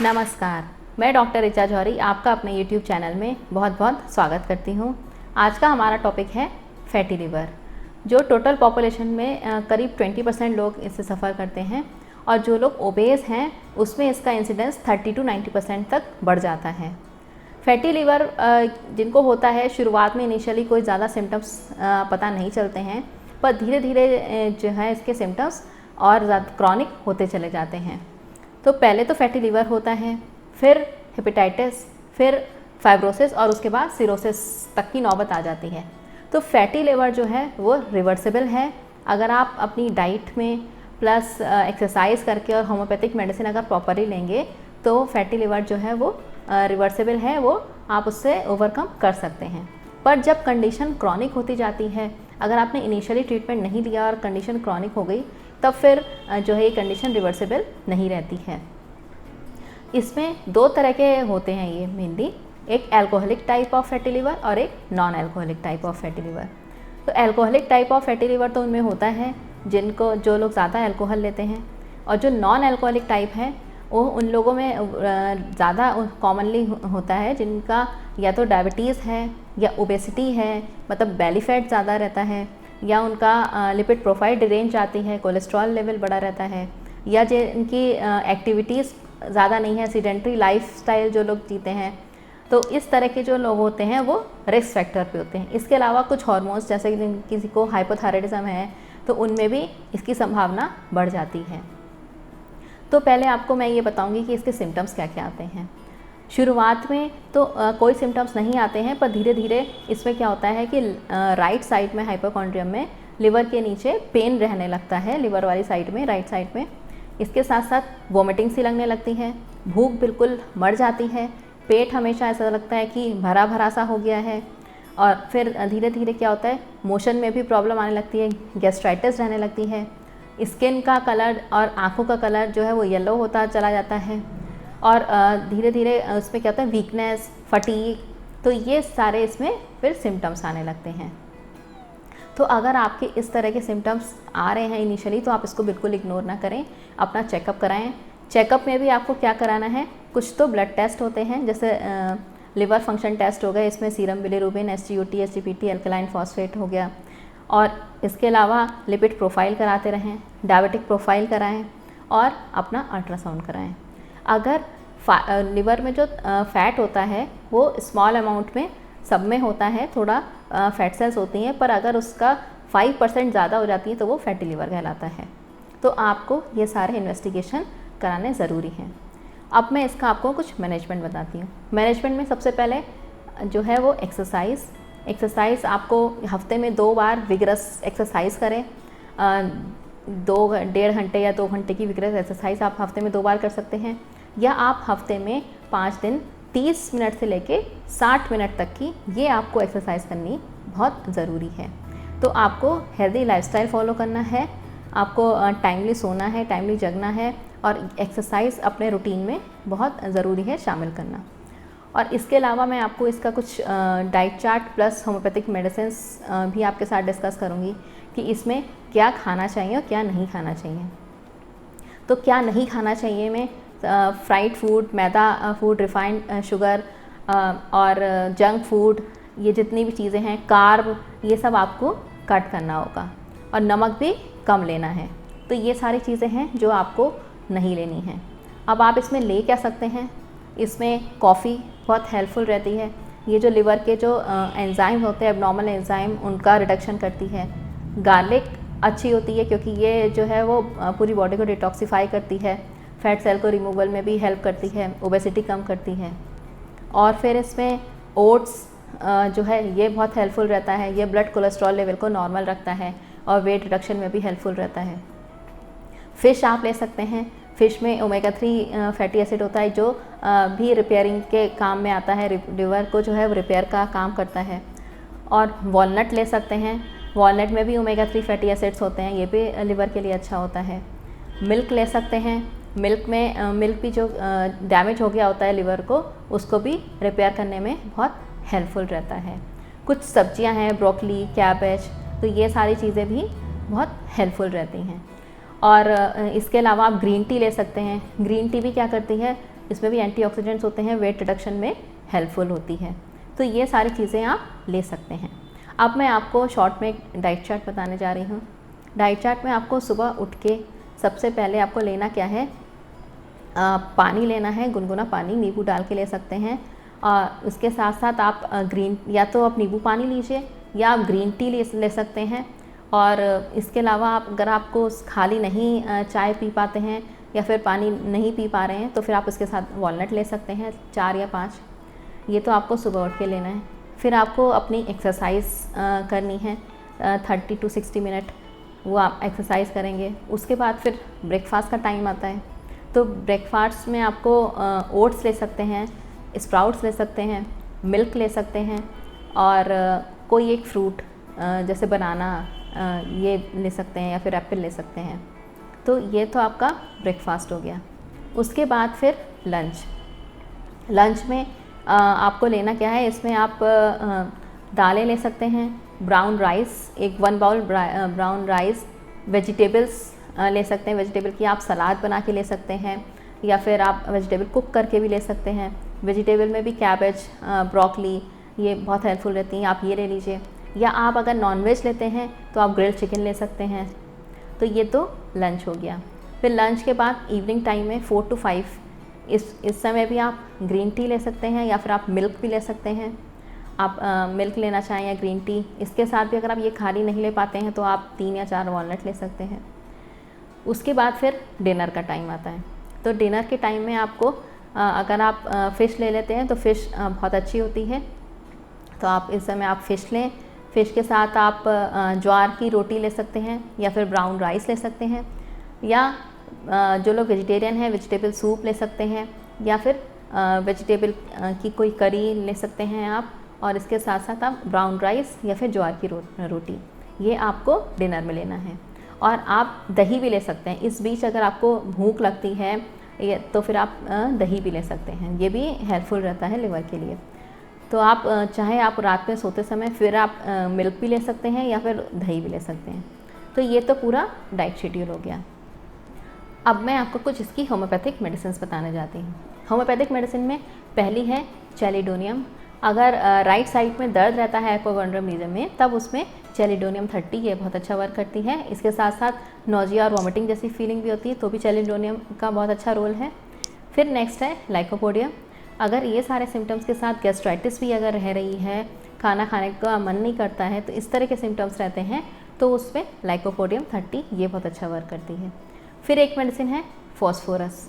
नमस्कार, मैं डॉक्टर ऋचा जौहरी आपका अपने YouTube चैनल में बहुत बहुत स्वागत करती हूँ। आज का हमारा टॉपिक है फैटी लिवर, जो टोटल पॉपुलेशन में करीब 20% लोग इससे सफ़र करते हैं और जो लोग ओबेस हैं उसमें इसका इंसिडेंस 30 to 90% तक बढ़ जाता है। फैटी लिवर जिनको होता है, शुरुआत में इनिशियली कोई ज़्यादा सिम्टम्स पता नहीं चलते हैं, पर धीरे धीरे जो है इसके सिम्टम्स और ज़्यादा क्रॉनिक होते चले जाते हैं। तो पहले तो फैटी लिवर होता है, फिर हेपेटाइटिस, फिर फाइब्रोसिस और उसके बाद सिरोसिस तक की नौबत आ जाती है। तो फैटी लिवर जो है वो रिवर्सिबल है। अगर आप अपनी डाइट में प्लस एक्सरसाइज करके और होम्योपैथिक मेडिसिन अगर प्रॉपरली लेंगे तो फैटी लिवर जो है वो रिवर्सिबल है, वो आप उससे ओवरकम कर सकते हैं। पर जब कंडीशन क्रॉनिक होती जाती है, अगर आपने इनिशियली ट्रीटमेंट नहीं लिया और कंडीशन क्रॉनिक हो गई, तब फिर जो है ये कंडीशन रिवर्सिबल नहीं रहती है। इसमें दो तरह के होते हैं ये मेनली, एक alcoholic type of fatty liver और एक non alcoholic type of fatty liver. तो alcoholic type of fatty liver तो उनमें होता है जो लोग ज़्यादा अल्कोहल लेते हैं, और जो नॉन अल्कोहलिक टाइप है वो उन लोगों में ज़्यादा कॉमनली होता है जिनका या तो डायबिटीज़ है या ओबेसिटी है, मतलब बेली फैट ज़्यादा रहता है, या उनका लिपिड प्रोफाइल डिरेंज आती है, कोलेस्ट्रॉल लेवल बढ़ा रहता है, या जिनकी एक्टिविटीज़ ज़्यादा नहीं है, सीडेंट्री लाइफस्टाइल जो लोग जीते हैं। तो इस तरह के जो लोग होते हैं वो रिस्क फैक्टर पे होते हैं। इसके अलावा कुछ हार्मोन्स, जैसे कि किसी को हाइपोथायराइडिज्म है तो उनमें भी इसकी संभावना बढ़ जाती है। तो पहले आपको मैं ये बताऊंगी कि इसके सिम्टम्स क्या क्या आते हैं। शुरुआत में तो कोई सिम्टम्स नहीं आते हैं, पर धीरे धीरे इसमें क्या होता है कि राइट साइड में हाइपोकॉन्ड्रियम में लिवर के नीचे पेन रहने लगता है, लिवर वाली साइड में, राइट साइड में। इसके साथ साथ वोमिटिंग सी लगने लगती है, भूख बिल्कुल मर जाती है, पेट हमेशा ऐसा लगता है कि भरा भरा सा हो गया है, और फिर धीरे धीरे क्या होता है, मोशन में भी प्रॉब्लम आने लगती है, गैस्ट्राइटिस रहने लगती है, स्किन का कलर और आँखों का कलर जो है वो येलो होता चला जाता है, और धीरे धीरे उसमें क्या होता है, वीकनेस, फटीग। तो ये सारे इसमें फिर सिम्टम्स आने लगते हैं। तो अगर आपके इस तरह के सिम्टम्स आ रहे हैं इनिशियली, तो आप इसको बिल्कुल इग्नोर ना करें, अपना चेकअप कराएं। चेकअप में भी आपको क्या कराना है, कुछ तो ब्लड टेस्ट होते हैं, जैसे लिवर फंक्शन टेस्ट हो गया, इसमें serum bilirubin, SGOT, SGPT, alkaline phosphate हो गया, और इसके अलावा लिपिड प्रोफाइल कराते रहें, डायबिटिक प्रोफाइल कराएं और अपना अल्ट्रासाउंड कराएं। अगर लिवर में जो फैट होता है वो स्मॉल अमाउंट में सब में होता है, थोड़ा फैट सेल्स होती हैं, पर अगर उसका 5% ज़्यादा हो जाती है तो वो फैटी लिवर कहलाता है। तो आपको ये सारे इन्वेस्टिगेशन कराने ज़रूरी हैं। अब मैं इसका आपको कुछ मैनेजमेंट बताती हूँ। मैनेजमेंट में सबसे पहले जो है वो एक्सरसाइज आपको हफ्ते में 2 बार विगरस एक्सरसाइज करें। 1.5 घंटे या 2 घंटे की विगरस एक्सरसाइज आप हफ्ते में 2 बार कर सकते हैं, या आप हफ्ते में 5 दिन 30 मिनट से लेके 60 मिनट तक की ये आपको एक्सरसाइज करनी बहुत ज़रूरी है। तो आपको हेल्दी लाइफस्टाइल फॉलो करना है, आपको टाइमली सोना है, टाइमली जगना है, और एक्सरसाइज अपने रूटीन में बहुत ज़रूरी है शामिल करना। और इसके अलावा मैं आपको इसका कुछ diet chart plus homeopathic medicines भी आपके साथ डिस्कस करूँगी कि इसमें क्या खाना चाहिए और क्या नहीं खाना चाहिए। तो क्या नहीं खाना चाहिए में फ्राइड फूड, मैदा फूड, रिफाइंड शुगर और जंक फूड, ये जितनी भी चीज़ें हैं, कार्ब, ये सब आपको कट करना होगा, और नमक भी कम लेना है। तो ये सारी चीज़ें हैं जो आपको नहीं लेनी हैं। अब आप इसमें ले क्या सकते हैं, इसमें कॉफ़ी बहुत हेल्पफुल रहती है। ये जो लिवर के जो एंजाइम होते हैं, एबनॉर्मल एंजाइम, उनका रिडक्शन करती है। गार्लिक अच्छी होती है क्योंकि ये जो है वो पूरी बॉडी को डिटॉक्सिफाई करती है, फैट सेल को रिमूवल में भी हेल्प करती है, ओबेसिटी कम करती है। और फिर इसमें ओट्स जो है ये बहुत हेल्पफुल रहता है, ये ब्लड कोलेस्ट्रॉल लेवल को नॉर्मल रखता है और वेट रिडक्शन में भी हेल्पफुल रहता है। फ़िश आप ले सकते हैं, फ़िश में ओमेगा 3 फैटी एसिड होता है जो भी रिपेयरिंग के काम में आता है, लिवर को जो है वो रिपेयर का काम करता है। और वॉलनट ले सकते हैं, वॉलनट में भी ओमेगा 3 फैटी एसिड्स होते हैं, ये भी लिवर के लिए अच्छा होता है। मिल्क ले सकते हैं, मिल्क भी जो डैमेज हो गया होता है लिवर को, उसको भी रिपेयर करने में बहुत हेल्पफुल रहता है। कुछ सब्जियां हैं, ब्रोकली, कैबेज, तो ये सारी चीज़ें भी बहुत हेल्पफुल रहती हैं। और इसके अलावा आप ग्रीन टी ले सकते हैं। ग्रीन टी भी क्या करती है, इसमें भी एंटीऑक्सीडेंट्स होते हैं, वेट रिडक्शन में हेल्पफुल होती है। तो ये सारी चीज़ें आप ले सकते हैं। अब मैं आपको शॉर्ट में एक डाइट चार्ट बताने जा रही हूँ। डाइट चार्ट में आपको सुबह उठ के सबसे पहले आपको लेना क्या है, पानी लेना है, गुनगुना पानी, नींबू डाल के ले सकते हैं। और उसके साथ साथ आप ग्रीन, या तो आप नींबू पानी लीजिए या आप ग्रीन टी ले सकते हैं। और इसके अलावा आप अगर आपको खाली नहीं चाय पी पाते हैं या फिर पानी नहीं पी पा रहे हैं तो फिर आप उसके साथ वॉलनट ले सकते हैं 4 या 5। ये तो आपको सुबह उठ के लेना है। फिर आपको अपनी एक्सरसाइज करनी है 30 to 60 मिनट, वो आप एक्सरसाइज करेंगे। उसके बाद फिर ब्रेकफास्ट का टाइम आता है। तो ब्रेकफास्ट में आपको ओट्स ले सकते हैं, स्प्राउट्स ले सकते हैं, मिल्क ले सकते हैं और कोई एक फ्रूट जैसे बनाना ये ले सकते हैं या फिर एप्पल ले सकते हैं। तो ये तो आपका ब्रेकफास्ट हो गया। उसके बाद फिर लंच में आपको लेना क्या है, इसमें आप दालें ले सकते हैं, brown rice, 1 bowl brown rice, vegetables ले सकते हैं। वेजिटेबल की आप सलाद बना के ले सकते हैं या फिर आप वेजिटेबल कुक करके भी ले सकते हैं। वेजिटेबल में भी कैबेज, ब्रोकली, ये बहुत हेल्पफुल रहती हैं, आप ये ले लीजिए। या आप अगर नॉनवेज लेते हैं तो आप ग्रिल्ड चिकन ले सकते हैं। तो ये तो लंच हो गया। फिर लंच के बाद इवनिंग टाइम में 4 to 5 इस समय भी आप ग्रीन टी ले सकते हैं या फिर आप मिल्क भी ले सकते हैं। आप मिल्क लेना चाहें या ग्रीन टी, इसके साथ भी अगर आप ये खाली नहीं ले पाते हैं तो आप 3 या 4 वॉलनट ले सकते हैं। उसके बाद फिर डिनर का टाइम आता है। तो डिनर के टाइम में आपको अगर आप फ़िश ले लेते हैं तो फ़िश बहुत अच्छी होती है, तो आप इस समय आप फ़िश लें। फ़िश के साथ आप ज्वार की रोटी ले सकते हैं या फिर ब्राउन राइस ले सकते हैं, या जो लोग वेजिटेरियन हैं वेजिटेबल सूप ले सकते हैं, या फिर वेजिटेबल की कोई करी ले सकते हैं आप। और इसके साथ साथ आप ब्राउन राइस या फिर ज्वार की रोटी, ये आपको डिनर में लेना है। और आप दही भी ले सकते हैं। इस बीच अगर आपको भूख लगती है तो फिर आप दही भी ले सकते हैं, ये भी हेल्पफुल रहता है लिवर के लिए। तो आप चाहे आप रात में सोते समय फिर आप मिल्क भी ले सकते हैं या फिर दही भी ले सकते हैं। तो ये तो पूरा डाइट शेड्यूल हो गया। अब मैं आपको कुछ इसकी होम्योपैथिक मेडिसिन बताने जाती हूँ। होम्योपैथिक मेडिसिन में पहली है चैलिडोनियम। अगर राइट साइड में दर्द रहता है हाइपोगोंड्रियम रीजन में, तब उसमें चैलिडोनियम 30 ये बहुत अच्छा वर्क करती है। इसके साथ साथ नोजिया और वॉमिटिंग जैसी फीलिंग भी होती है तो भी चैलिडोनियम का बहुत अच्छा रोल है। फिर नेक्स्ट है लाइकोपोडियम। अगर ये सारे सिम्टम्स के साथ गैस्ट्राइटिस भी अगर रह रही है, खाना खाने का मन नहीं करता है, तो इस तरह के सिम्टम्स रहते हैं तो उसमें लाइकोपोडियम 30 ये बहुत अच्छा वर्क करती है। फिर एक मेडिसिन है फॉस्फोरस।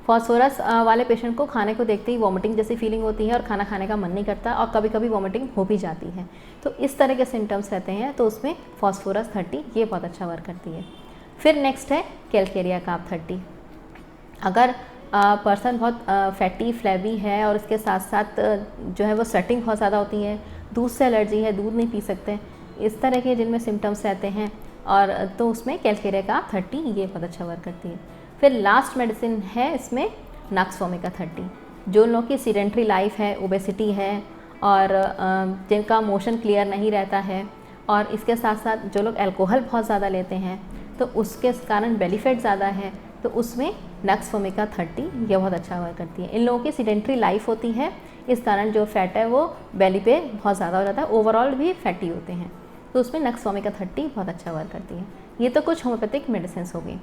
फॉस्फोरस वाले पेशेंट को खाने को देखते ही वॉमिटिंग जैसी फीलिंग होती है और खाना खाने का मन नहीं करता और कभी कभी वॉमिटिंग हो भी जाती है। तो इस तरह के सिम्टम्स रहते हैं तो उसमें फॉस्फोरस 30 ये बहुत अच्छा वर्क करती है। फिर नेक्स्ट है कैलकेरिया कार्ब 30। अगर पर्सन बहुत फैटी फ्लैबी है और इसके साथ साथ जो है वो स्वेटिंग बहुत ज़्यादा होती है, दूध से एलर्जी है, दूध नहीं पी सकते, इस तरह के जिनमें सिम्टम्स रहते हैं, और तो उसमें कैलकेरिया कार्ब 30 ये बहुत अच्छा वर्क करती है। फिर लास्ट मेडिसिन है इसमें नक्स वोमिका 30। जो लोगों की सीडेंट्री लाइफ है, ओबेसिटी है और जिनका मोशन क्लियर नहीं रहता है, और इसके साथ साथ जो लोग अल्कोहल बहुत ज़्यादा लेते हैं तो उसके कारण बेली फैट ज़्यादा है, तो उसमें नक्स वोमिका 30 ये बहुत अच्छा वर्क करती है। इन लोगों की सीडेंट्री लाइफ होती है, इस कारण जो फैट है वो बेली पे बहुत ज़्यादा हो जाता है, ओवरऑल भी फैटी होते हैं, तो उसमें नक्स वोमिका 30 बहुत अच्छा वर्क करती है। ये तो कुछ होम्योपैथिक मेडिसिन हो गई।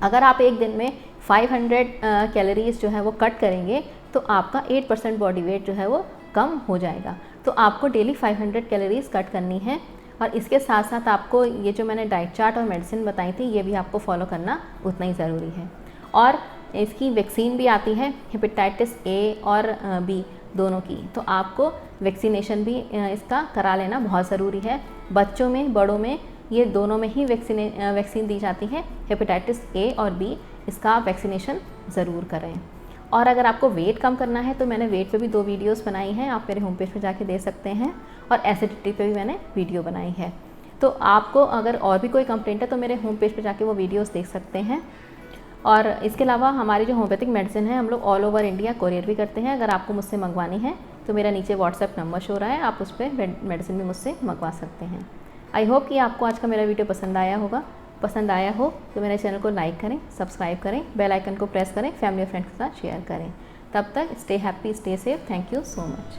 अगर आप एक दिन में 500 कैलोरीज जो है वो कट करेंगे तो आपका 8% बॉडी वेट जो है वो कम हो जाएगा। तो आपको डेली 500 कैलोरीज कट करनी है, और इसके साथ साथ आपको ये जो मैंने डाइट चार्ट और मेडिसिन बताई थी ये भी आपको फॉलो करना उतना ही ज़रूरी है। और इसकी वैक्सीन भी आती है हेपेटाइटिस ए और बी दोनों की, तो आपको वैक्सीनेशन भी इसका करा लेना बहुत ज़रूरी है। बच्चों में, बड़ों में, ये दोनों में ही वैक्सीन दी जाती है। हेपेटाइटिस ए और बी, इसका आप वैक्सीनेशन ज़रूर करें। और अगर आपको वेट कम करना है तो मैंने वेट पे भी 2 वीडियोस बनाई हैं, आप मेरे होम पेज पे जाके दे सकते हैं, और एसिडिटी पे भी मैंने वीडियो बनाई है। तो आपको अगर और भी कोई कंप्लेंट है तो मेरे होम पेज पे जाके वो वीडियोस देख सकते हैं। और इसके अलावा हमारी जो होम्योपैथिक मेडिसिन है हम लोग ऑल ओवर इंडिया कोरियर भी करते हैं। अगर आपको मुझसे मंगवानी है तो मेरा नीचे व्हाट्सएप नंबर शो रहा है, आप उस पर मेडिसिन भी मुझसे मंगवा सकते हैं। आई होप कि आपको आज का मेरा वीडियो पसंद आया होगा। पसंद आया हो तो मेरे चैनल को लाइक करें, सब्सक्राइब करें, बेल आइकन को प्रेस करें, फैमिली और फ्रेंड्स के साथ शेयर करें। तब तक stay happy, stay safe. Thank you so much.